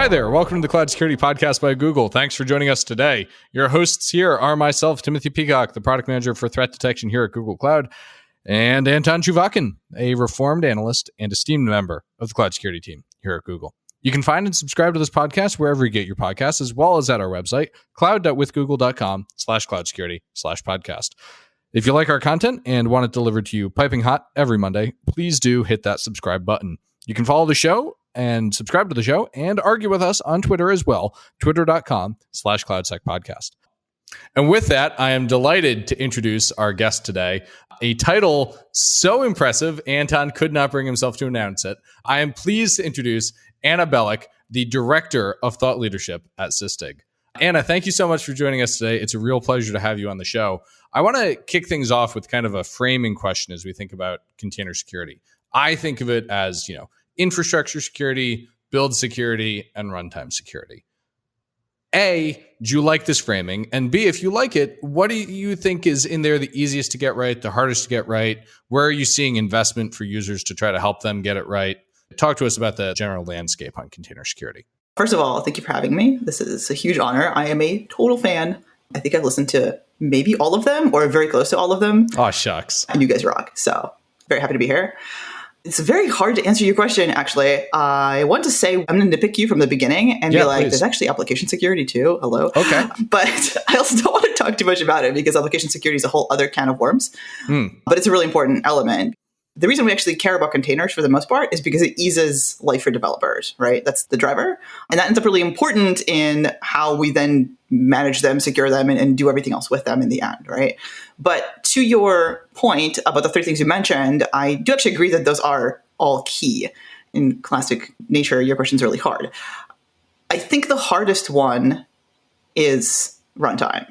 Hi there. Welcome to the Cloud Security Podcast by Google. Thanks for joining us today. Your hosts here are myself, Timothy Peacock, the product manager for threat detection here at Google Cloud, and Anton Chuvakin, a reformed analyst and esteemed member of the cloud security team here at Google. You can find and subscribe to this podcast wherever you get your podcasts, as well as at our website, cloud.withgoogle.com/cloudsecurity/podcast. If you like our content and want it delivered to you piping hot every Monday, please do hit that subscribe button. You can follow the show and subscribe to the show and argue with us on Twitter as well, twitter.com/cloudsecpodcast. And with that, I am delighted to introduce our guest today, a title so impressive, Anton could not bring himself to announce it. I am pleased to introduce Anna Bellick, the Director of Thought Leadership at Sysdig. Anna, thank you so much for joining us today. It's a real pleasure to have you on the show. I want to kick things off with kind of a framing question as we think about container security. I think of it as, infrastructure security, build security, and runtime security. A, do you like this framing? And B, if you like it, what do you think is in there the easiest to get right, the hardest to get right? Where are you seeing investment for users to try to help them get it right? Talk to us about the general landscape on container security. First of all, thank you for having me. This is a huge honor. I am a total fan. I think I've listened to maybe all of them or very close to all of them. Oh, shucks. And you guys rock. So very happy to be here. It's very hard to answer your question, actually. I want to say I'm going to nitpick you from the beginning and be like, please. There's actually application security too. Hello. Okay. But I also don't want to talk too much about it because application security is a whole other can of worms. But it's a really important element. The reason we actually care about containers for the most part is because it eases life for developers, right? That's the driver. And that ends up really important in how we then manage them, secure them, and do everything else with them in the end, right? But to your point about the three things you mentioned, I do actually agree that those are all key. In classic nature, your question's really hard. I think the hardest one is runtime.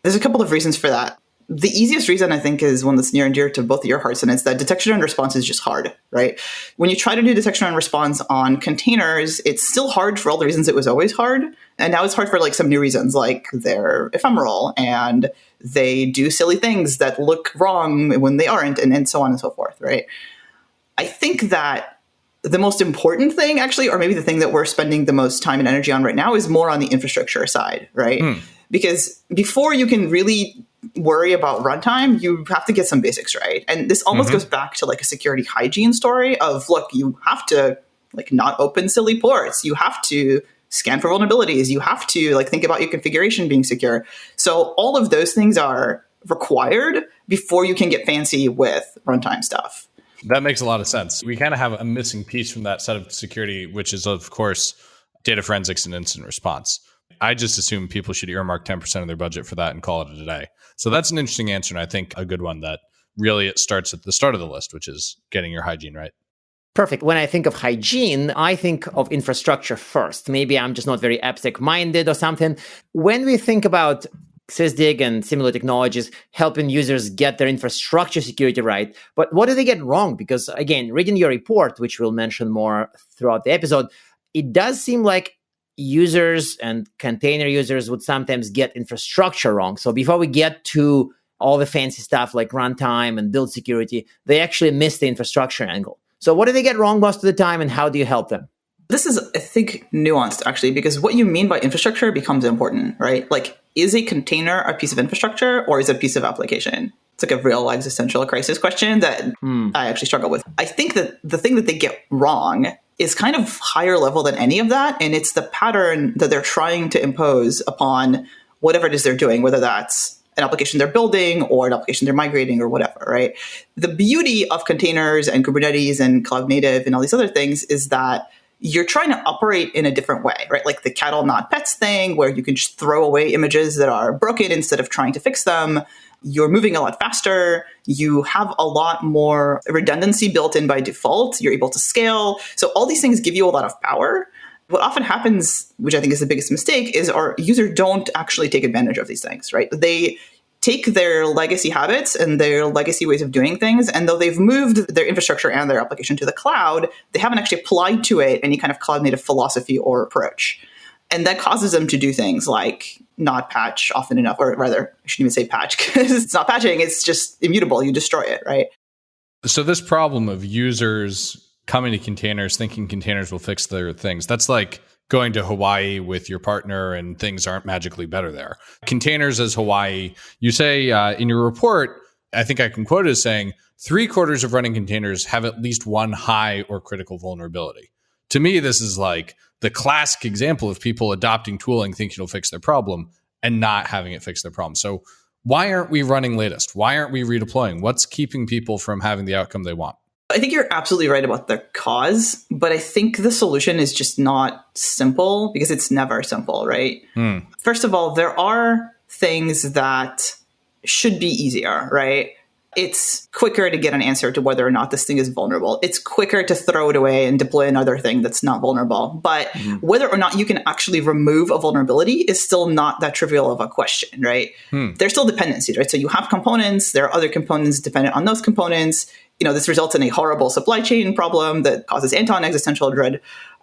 There's a couple of reasons for that. The easiest reason, I think, is one that's near and dear to both of your hearts, and it's that detection and response is just hard, right? When you try to do detection and response on containers, it's still hard for all the reasons it was always hard. And now it's hard for some new reasons, like they're ephemeral and they do silly things that look wrong when they aren't, and so on and so forth, right? I think that the most important thing, actually, or maybe the thing that we're spending the most time and energy on right now is more on the infrastructure side, right? Because before you can really worry about runtime, you have to get some basics right. And this almost goes back to a security hygiene story of, look, you have to not open silly ports. You have to scan for vulnerabilities. You have to think about your configuration being secure. So all of those things are required before you can get fancy with runtime stuff. That makes a lot of sense. We kind of have a missing piece from that set of security, which is, of course, data forensics and incident response. I just assume people should earmark 10% of their budget for that and call it a day. So that's an interesting answer, and I think a good one that really it starts at the start of the list, which is getting your hygiene right. Perfect. When I think of hygiene, I think of infrastructure first. Maybe I'm just not very abstract-minded or something. When we think about Sysdig and similar technologies helping users get their infrastructure security right, but what do they get wrong? Because again, reading your report, which we'll mention more throughout the episode, it does seem like users and container users would sometimes get infrastructure wrong. So before we get to all the fancy stuff like runtime and build security, they actually miss the infrastructure angle. So what do they get wrong most of the time, and how do you help them? This is, I think, nuanced, actually, because what you mean by infrastructure becomes important, right? Is a container a piece of infrastructure or is it a piece of application? It's a real existential crisis question that I actually struggle with. I think that the thing that they get wrong is kind of higher level than any of that. And it's the pattern that they're trying to impose upon whatever it is they're doing, whether that's an application they're building or an application they're migrating or whatever, right? The beauty of containers and Kubernetes and cloud native and all these other things is that you're trying to operate in a different way, right? Like the cattle, not pets thing, where you can just throw away images that are broken instead of trying to fix them. You're moving a lot faster. You have a lot more redundancy built in by default. You're able to scale. So all these things give you a lot of power. What often happens, which I think is the biggest mistake, is our users don't actually take advantage of these things, right? They take their legacy habits and their legacy ways of doing things, and though they've moved their infrastructure and their application to the cloud, they haven't actually applied to it any kind of cloud native philosophy or approach. And that causes them to do things like not patch often enough, or rather, I shouldn't even say patch, because it's not patching, it's just immutable. You destroy it, right? So this problem of users coming to containers, thinking containers will fix their things, that's like going to Hawaii with your partner and things aren't magically better there. Containers as Hawaii, you say in your report, I think I can quote it as saying 3/4 of running containers have at least one high or critical vulnerability. To me, this is like the classic example of people adopting tooling thinking it'll fix their problem and not having it fix their problem. So why aren't we running latest? Why aren't we redeploying? What's keeping people from having the outcome they want? I think you're absolutely right about the cause, but I think the solution is just not simple because it's never simple, right? First of all, there are things that should be easier, right? It's quicker to get an answer to whether or not this thing is vulnerable. It's quicker to throw it away and deploy another thing that's not vulnerable. But whether or not you can actually remove a vulnerability is still not that trivial of a question, right? There's still dependencies, right? So you have components, there are other components dependent on those components. This results in a horrible supply chain problem that causes Anton existential dread.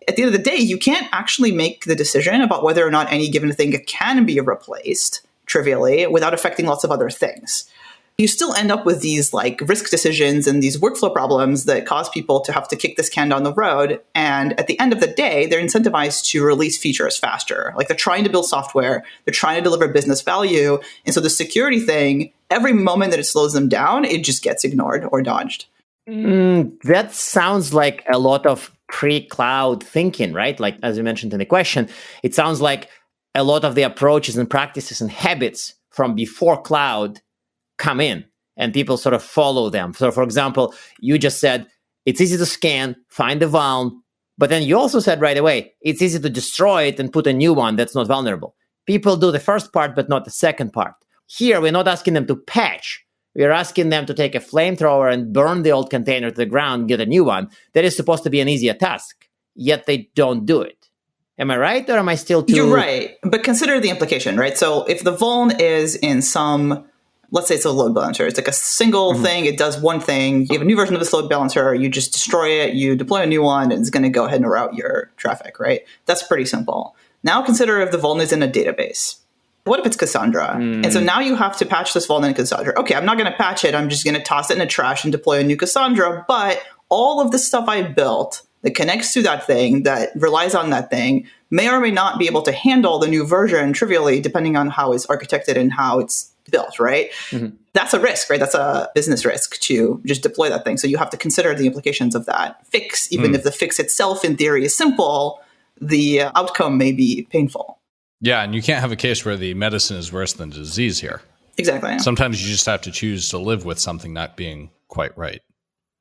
At the end of the day, you can't actually make the decision about whether or not any given thing can be replaced trivially without affecting lots of other things. You still end up with these like risk decisions and these workflow problems that cause people to have to kick this can down the road. And at the end of the day, they're incentivized to release features faster. Like they're trying to build software, they're trying to deliver business value. And so the security thing, every moment that it slows them down, it just gets ignored or dodged. That sounds like a lot of pre-cloud thinking, right? Like as you mentioned in the question, it sounds like a lot of the approaches and practices and habits from before cloud come in and people sort of follow them. So for example, you just said it's easy to scan, find the vuln, but then you also said right away, it's easy to destroy it and put a new one that's not vulnerable. People do the first part, but not the second part. Here, we're not asking them to patch. We're asking them to take a flamethrower and burn the old container to the ground, get a new one. That is supposed to be an easier task, yet they don't do it. Am I right, or am I still too... You're right, but consider the implication, right? So if the vuln is in some... Let's say it's a load balancer. It's like a single thing. It does one thing. You have a new version of this load balancer. You just destroy it. You deploy a new one, and it's going to go ahead and route your traffic, right? That's pretty simple. Now consider if the vuln is in a database. What if it's Cassandra? And so now you have to patch this vuln in Cassandra. Okay, I'm not going to patch it. I'm just going to toss it in the trash and deploy a new Cassandra. But all of the stuff I built that connects to that thing, that relies on that thing, may or may not be able to handle the new version trivially, depending on how it's architected and how it's built, right? That's a risk, right? That's a business risk to just deploy that thing. So you have to consider the implications of that fix. Even if the fix itself in theory is simple, the outcome may be painful. Yeah, and you can't have a case where the medicine is worse than the disease here. Exactly. Sometimes you just have to choose to live with something not being quite right.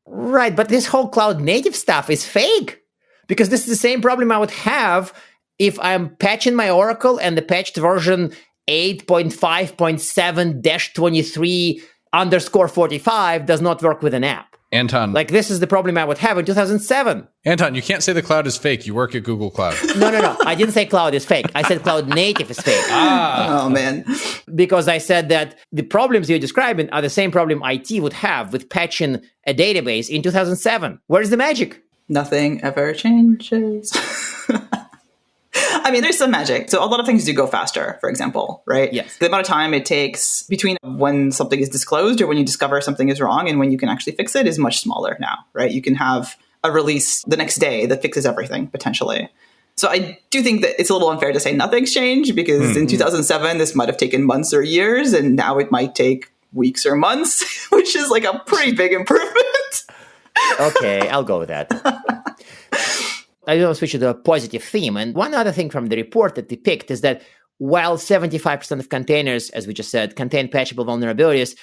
Right, but this whole cloud native stuff is fake. Because this is the same problem I would have if I'm patching my Oracle and the patched version 8.5.7-23_45 does not work with an app. Anton. Like this is the problem I would have in 2007. Anton, you can't say the cloud is fake. You work at Google Cloud. No. I didn't say cloud is fake. I said cloud native is fake. Oh, man. Because I said that the problems you're describing are the same problem IT would have with patching a database in 2007. Where's the magic? Nothing ever changes. I mean, there's some magic. So a lot of things do go faster, for example, right? Yes. The amount of time it takes between when something is disclosed or when you discover something is wrong and when you can actually fix it is much smaller now, right? You can have a release the next day that fixes everything, potentially. So I do think that it's a little unfair to say nothing's changed because in 2007, this might have taken months or years, and now it might take weeks or months, which is like a pretty big improvement. Okay, I'll go with that. I will switch to a positive theme. And one other thing from the report that they picked is that while 75% of containers, as we just said, contain patchable vulnerabilities,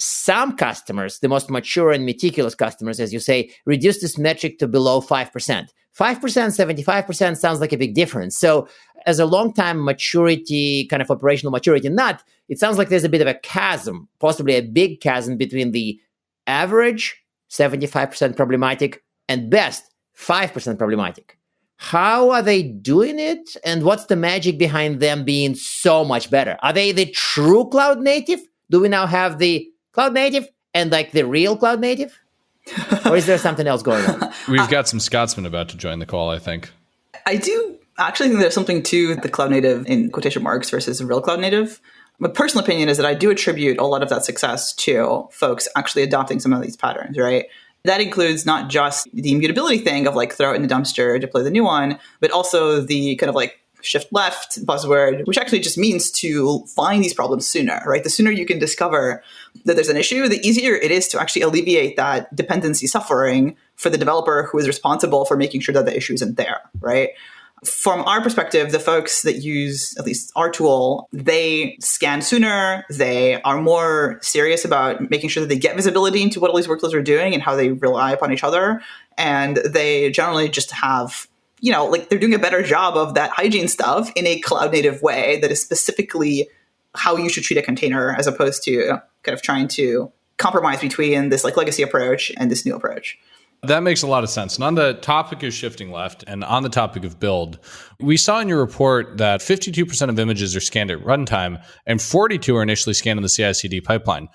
some customers, the most mature and meticulous customers, as you say, reduce this metric to below 5%. 5%, 75% sounds like a big difference. So as a long-time maturity, kind of operational maturity nut, it sounds like there's a bit of a chasm, possibly a big chasm between the average, 75% problematic, and best, 5% problematic. How are they doing it? And what's the magic behind them being so much better? Are they the true cloud native? Do we now have the cloud native and like the real cloud native? Or is there something else going on? We've got some Scotsmen about to join the call, I think. I do actually think there's something to the cloud native in quotation marks versus the real cloud native. My personal opinion is that I do attribute a lot of that success to folks actually adopting some of these patterns, right? That includes not just the immutability thing of like throw it in the dumpster, deploy the new one, but also the kind of like shift left buzzword, which actually just means to find these problems sooner, right? The sooner you can discover that there's an issue, the easier it is to actually alleviate that dependency suffering for the developer who is responsible for making sure that the issue isn't there, right? From our perspective, the folks that use at least our tool, they scan sooner. They are more serious about making sure that they get visibility into what all these workloads are doing and how they rely upon each other. And they generally just have, like they're doing a better job of that hygiene stuff in a cloud native way that is specifically how you should treat a container, as opposed to kind of trying to compromise between this like legacy approach and this new approach. That makes a lot of sense. And on the topic of shifting left and on the topic of build, we saw in your report that 52% of images are scanned at runtime and 42 are initially scanned in the CI/CD pipeline.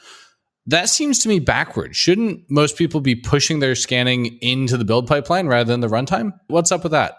That seems to me backwards. Shouldn't most people be pushing their scanning into the build pipeline rather than the runtime? What's up with that?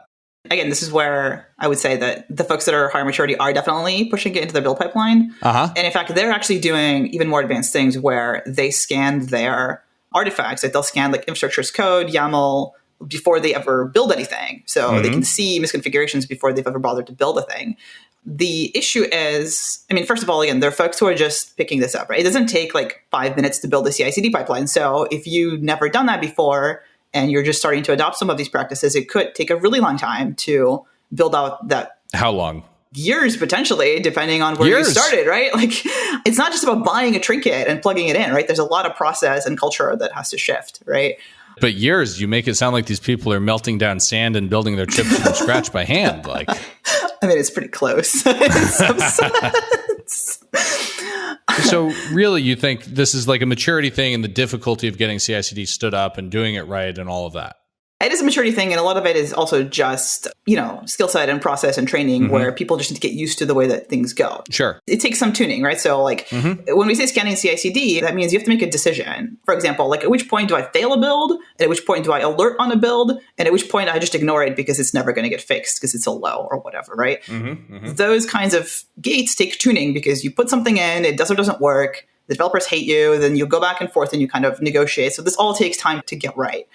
Again, this is where I would say that the folks that are higher maturity are definitely pushing it into the build pipeline. And in fact, they're actually doing even more advanced things where they scan their artifacts. Like they'll scan like infrastructure as code, YAML, before they ever build anything. So they can see misconfigurations before they've ever bothered to build a thing. The issue is, first of all, again, there are folks who are just picking this up, right? It doesn't take like 5 minutes to build a CI/CD pipeline. So if you've never done that before and you're just starting to adopt some of these practices, it could take a really long time to build out that. How long? Years, potentially, depending on where you started, right? Like, it's not just about buying a trinket and plugging it in, right? There's a lot of process and culture that has to shift, right? But years, you make it sound like these people are melting down sand and building their chips from scratch by hand. Like, it's pretty close in some sense. So really, you think this is like a maturity thing and the difficulty of getting CI/CD stood up and doing it right and all of that? It is a maturity thing, and a lot of it is also just, skill set and process and training where people just need to get used to the way that things go. Sure. It takes some tuning, right? So like when we say scanning CI/CD, that means you have to make a decision. For example, like at which point do I fail a build? And at which point do I alert on a build? And at which point I just ignore it because it's never going to get fixed because it's a low or whatever, right? Those kinds of gates take tuning because you put something in, it does or doesn't work, the developers hate you, then you go back and forth and you kind of negotiate. So this all takes time to get right.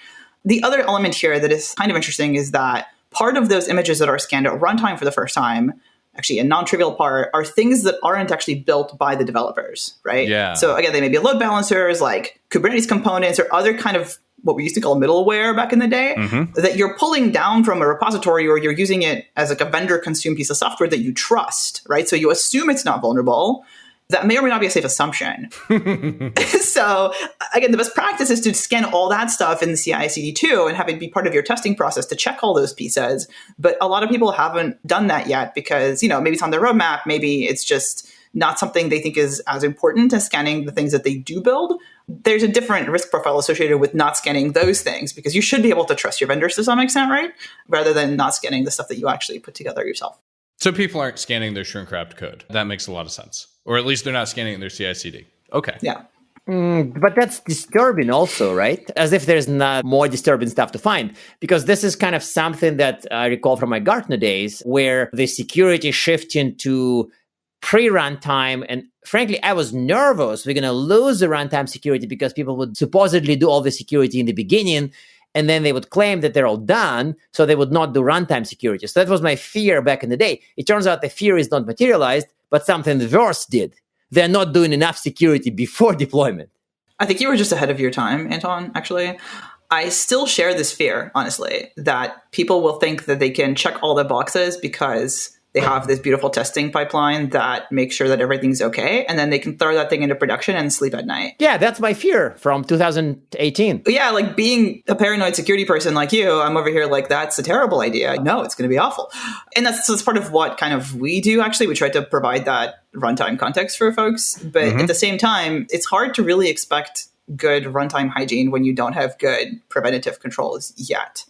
The other element here that is kind of interesting is that part of those images that are scanned at runtime for the first time, actually a non-trivial part, are things that aren't actually built by the developers, right? Yeah. So again, they may be load balancers, like Kubernetes components or other kind of what we used to call middleware back in the day, that you're pulling down from a repository or you're using it as like a vendor-consumed piece of software that you trust, right? So you assume it's not vulnerable. That may or may not be a safe assumption. So again, the best practice is to scan all that stuff in the CI/CD too and have it be part of your testing process to check all those pieces. But a lot of people haven't done that yet because, maybe it's on their roadmap. Maybe it's just not something they think is as important as scanning the things that they do build. There's a different risk profile associated with not scanning those things because you should be able to trust your vendors to some extent, right? Rather than not scanning the stuff that you actually put together yourself. So people aren't scanning their shrink-wrapped code. That makes a lot of sense. Or at least they're not scanning their CI/CD. Okay. Yeah. But that's disturbing also, right? As if there's not more disturbing stuff to find. Because this is kind of something that I recall from my Gartner days, where the security shifting to pre-runtime. And frankly, I was nervous we're going to lose the runtime security because people would supposedly do all the security in the beginning. And then they would claim that they're all done, so they would not do runtime security. So that was my fear back in the day. It turns out the fear is not materialized, but something worse did. They're not doing enough security before deployment. I think you were just ahead of your time, Anton, actually. I still share this fear, honestly, that people will think that they can check all the boxes because they have this beautiful testing pipeline that makes sure that everything's okay. And then they can throw that thing into production and sleep at night. Yeah, that's my fear from 2018. Yeah, like being a paranoid security person like you, I'm over here like, that's a terrible idea. No, it's going to be awful. And that's part of what kind of we do, actually. We try to provide that runtime context for folks. But at the same time, it's hard to really expect good runtime hygiene when you don't have good preventative controls yet.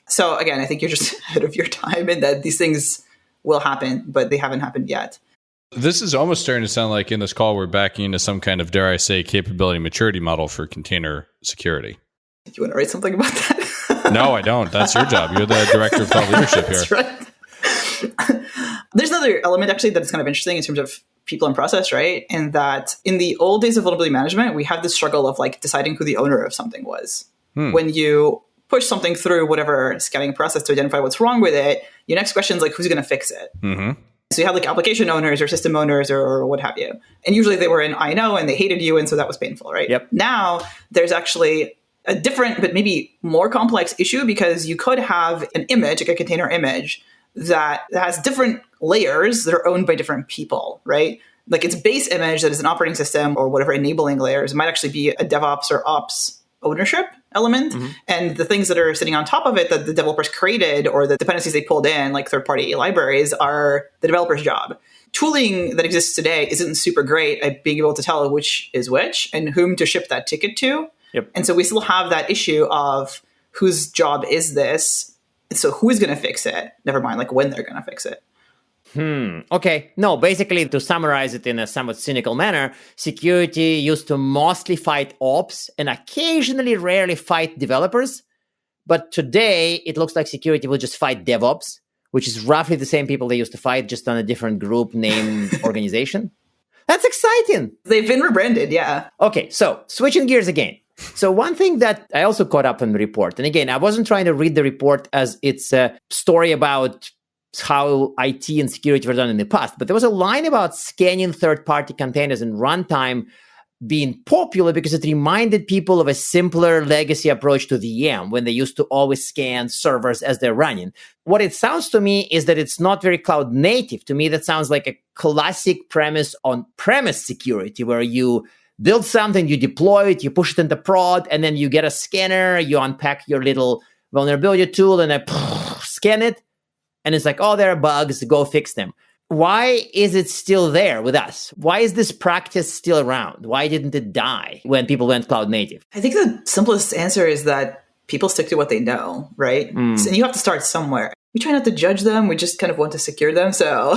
So again, I think you're just ahead of your time in that these things will happen, but they haven't happened yet. This is almost starting to sound like in this call, we're backing into some kind of, dare I say, capability maturity model for container security. Do you want to write something about that? No, I don't. That's your job. You're the director of thought leadership here. That's right. There's another element actually that's kind of interesting in terms of people and process, right? And that in the old days of vulnerability management, we had this struggle of like deciding who the owner of something was. When you push something through whatever scanning process to identify what's wrong with it, your next question is like, who's going to fix it? So you have like application owners or system owners or what have you. And usually they were in I know and they hated you. And so that was painful, right? Yep. Now there's actually a different, but maybe more complex issue because you could have an image, like a container image, that has different layers that are owned by different people, right? Like its base image that is an operating system or whatever enabling layers might actually be a DevOps or Ops ownership element. And the things that are sitting on top of it that the developers created or the dependencies they pulled in, like third-party libraries, are the developer's job. Tooling that exists today isn't super great at being able to tell which is which and whom to ship that ticket to. Yep. And so we still have that issue of whose job is this? So who is going to fix it? Never mind, like when they're going to fix it. Okay. No, basically, to summarize it in a somewhat cynical manner, security used to mostly fight ops and occasionally rarely fight developers. But today, it looks like security will just fight DevOps, which is roughly the same people they used to fight, just on a different group name organization. That's exciting. They've been rebranded, yeah. Okay, so switching gears again. So one thing that I also caught up on the report, and again, I wasn't trying to read the report as it's a story about how IT and security were done in the past, but there was a line about scanning third-party containers and runtime being popular because it reminded people of a simpler legacy approach to VM when they used to always scan servers as they're running. What it sounds to me is that it's not very cloud native. To me, that sounds like a classic premise on premise security where you build something, you deploy it, you push it into prod, and then you get a scanner, you unpack your little vulnerability tool and scan it. And it's like, oh, there are bugs, go fix them. Why is it still there with us? Why is this practice still around? Why didn't it die when people went cloud native? I think the simplest answer is that people stick to what they know, right? And you have to start somewhere. We try not to judge them. We just kind of want to secure them. So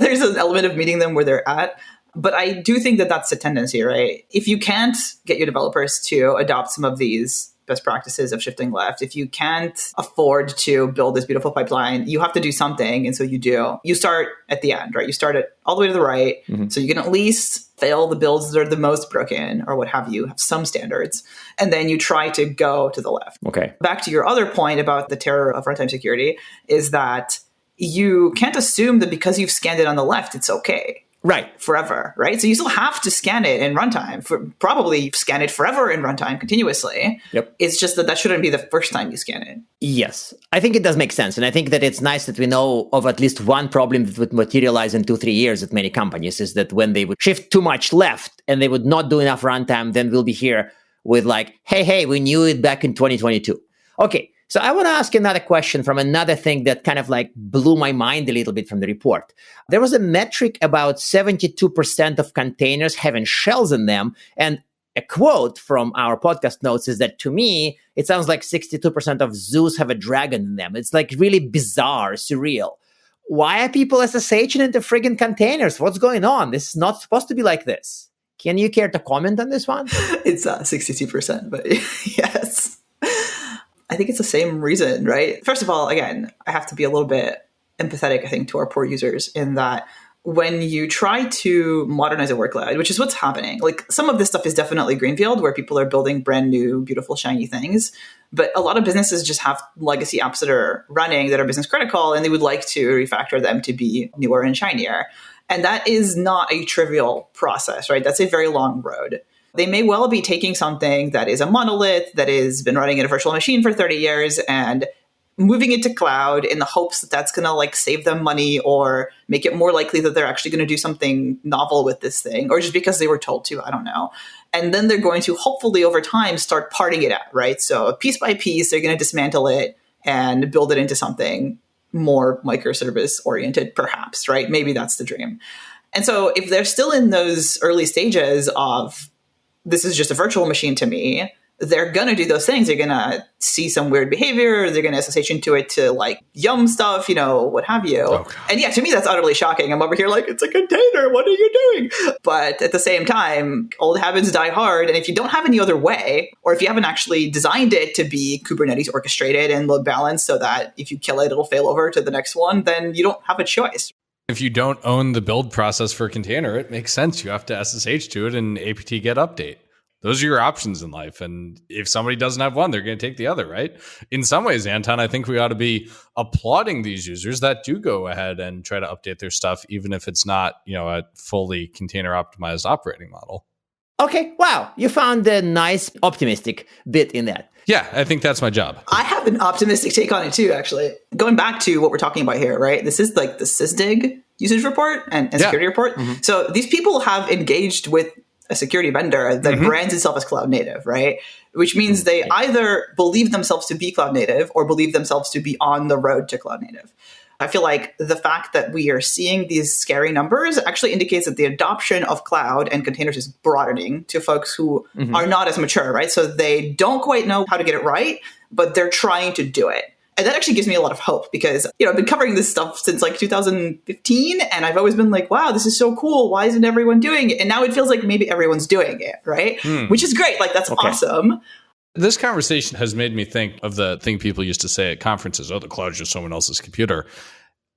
there's an element of meeting them where they're at. But I do think that that's a tendency, right? If you can't get your developers to adopt some of these best practices of shifting left, if you can't afford to build this beautiful pipeline, you have to do something. And so you do. You start at the end, right? You start it all the way to the right. So you can at least fail the builds that are the most broken or what have you, have some standards. And then you try to go to the left. Okay. Back to your other point about the terror of runtime security is that you can't assume that because you've scanned it on the left, it's okay. Right. Forever, right? So you still have to scan it in runtime, probably scan it forever in runtime continuously. Yep. It's just that shouldn't be the first time you scan it. Yes. I think it does make sense. And I think that it's nice that we know of at least one problem that would materialize in 2-3 years at many companies is that when they would shift too much left and they would not do enough runtime, then we'll be here with like, hey, we knew it back in 2022. Okay. So I want to ask another question from another thing that kind of like blew my mind a little bit from the report. There was a metric about 72% of containers having shells in them. And a quote from our podcast notes is that to me, it sounds like 62% of zoos have a dragon in them. It's like really bizarre, surreal. Why are people SSHing into friggin' containers? What's going on? This is not supposed to be like this. Can you care to comment on this one? It's 62%, but yes. I think it's the same reason, right? First of all, again, I have to be a little bit empathetic, I think, to our poor users in that when you try to modernize a workload, which is what's happening, like some of this stuff is definitely greenfield where people are building brand new, beautiful, shiny things. But a lot of businesses just have legacy apps that are running that are business critical, and they would like to refactor them to be newer and shinier. And that is not a trivial process, right? That's a very long road. They may well be taking something that is a monolith that has been running in a virtual machine for 30 years and moving it to cloud in the hopes that that's going to like save them money or make it more likely that they're actually going to do something novel with this thing, or just because they were told to, I don't know. And then they're going to hopefully over time start parting it out, right? So piece by piece, they're going to dismantle it and build it into something more microservice oriented, perhaps, right? Maybe that's the dream. And so if they're still in those early stages of this is just a virtual machine to me, they're going to do those things. They're going to see some weird behavior. They're going to SSH into it to like yum stuff, what have you. Okay. And yeah, to me, that's utterly shocking. I'm over here like, it's a container. What are you doing? But at the same time, old habits die hard. And if you don't have any other way, or if you haven't actually designed it to be Kubernetes orchestrated and load balanced so that if you kill it, it'll fail over to the next one, then you don't have a choice. If you don't own the build process for a container, it makes sense. You have to SSH to it and apt get update. those are your options in life. And if somebody doesn't have one, they're going to take the other, right? In some ways, Anton, I think we ought to be applauding these users that do go ahead and try to update their stuff, even if it's not, a fully container optimized operating model. Okay, wow. You found a nice optimistic bit in that. Yeah, I think that's my job. I have an optimistic take on it too, actually. Going back to what we're talking about here, right? This is like the SysDig usage report and security report. Mm-hmm. So these people have engaged with a security vendor that brands itself as cloud native, right? Which means they either believe themselves to be cloud native or believe themselves to be on the road to cloud native. I feel like the fact that we are seeing these scary numbers actually indicates that the adoption of cloud and containers is broadening to folks who are not as mature, right? So they don't quite know how to get it right, but they're trying to do it. And that actually gives me a lot of hope because, I've been covering this stuff since like 2015. And I've always been like, wow, this is so cool. Why isn't everyone doing it? And now it feels like maybe everyone's doing it, right? Which is great. Like, that's awesome. This conversation has made me think of the thing people used to say at conferences, oh, the cloud's just someone else's computer.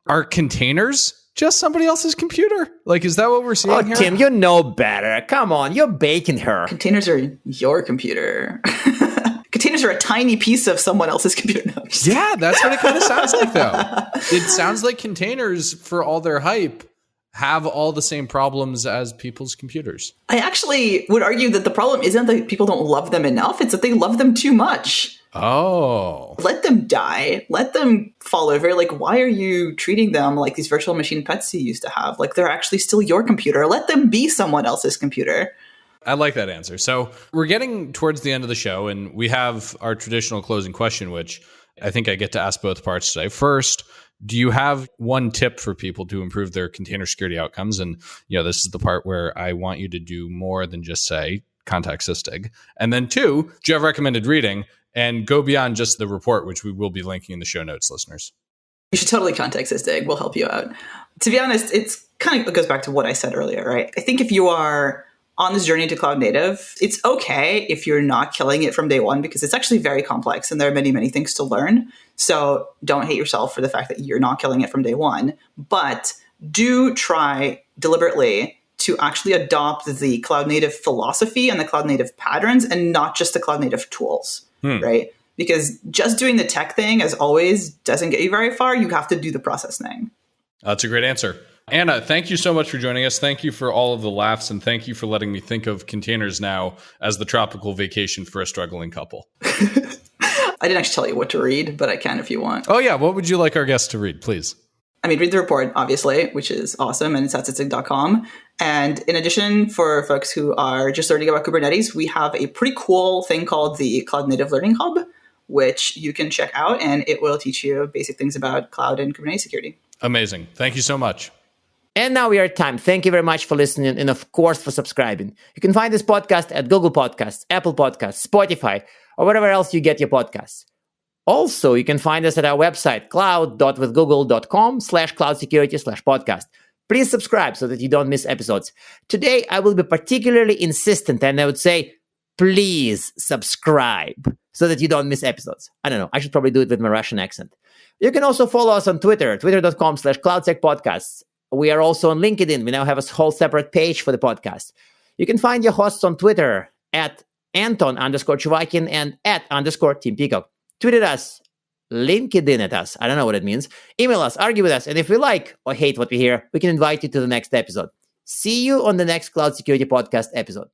Are containers just somebody else's computer? Like, is that what we're seeing here? Tim, you know better. Come on, you're baking her. Containers are your computer. Containers are a tiny piece of someone else's computer. No, yeah, that's what it kind of sounds like, though. It sounds like containers, for all their hype, have all the same problems as people's computers. I actually would argue that the problem isn't that people don't love them enough. It's that they love them too much. Oh. Let them die. Let them fall over. Like, why are you treating them like these virtual machine pets you used to have? Like, they're actually still your computer. Let them be someone else's computer. I like that answer. So we're getting towards the end of the show, and we have our traditional closing question, which I think I get to ask both parts today. First, do you have one tip for people to improve their container security outcomes? And, this is the part where I want you to do more than just say, contact SysDig. And then two, do you have recommended reading? And go beyond just the report, which we will be linking in the show notes, listeners. You should totally contact SysDig. We'll help you out. To be honest, it's kind of goes back to what I said earlier, right? I think if you are on this journey to cloud native, it's okay if you're not killing it from day one because it's actually very complex and there are many, many things to learn. So don't hate yourself for the fact that you're not killing it from day one, but do try deliberately to actually adopt the cloud native philosophy and the cloud native patterns and not just the cloud native tools, right? Because just doing the tech thing, as always, doesn't get you very far. You have to do the process thing. That's a great answer. Anna, thank you so much for joining us. Thank you for all of the laughs, and thank you for letting me think of containers now as the tropical vacation for a struggling couple. I didn't actually tell you what to read, but I can if you want. Oh, yeah. What would you like our guests to read, please? Read the report, obviously, which is awesome, and it's at syssdig.com. And in addition, for folks who are just learning about Kubernetes, we have a pretty cool thing called the Cloud Native Learning Hub, which you can check out, and it will teach you basic things about cloud and Kubernetes security. Amazing. Thank you so much. And now we are at time. Thank you very much for listening and, of course, for subscribing. You can find this podcast at Google Podcasts, Apple Podcasts, Spotify, or wherever else you get your podcasts. Also, you can find us at our website, cloud.withgoogle.com/cloudsecurity/podcast. Please subscribe so that you don't miss episodes. Today, I will be particularly insistent, and I would say, please subscribe so that you don't miss episodes. I don't know. I should probably do it with my Russian accent. You can also follow us on Twitter, twitter.com/cloudsecpodcasts. We are also on LinkedIn. We now have a whole separate page for the podcast. You can find your hosts on Twitter at Anton_Chuvakin and at _Tim Peacock. Tweet at us, LinkedIn at us. I don't know what it means. Email us, argue with us. And if we like or hate what we hear, we can invite you to the next episode. See you on the next Cloud Security Podcast episode.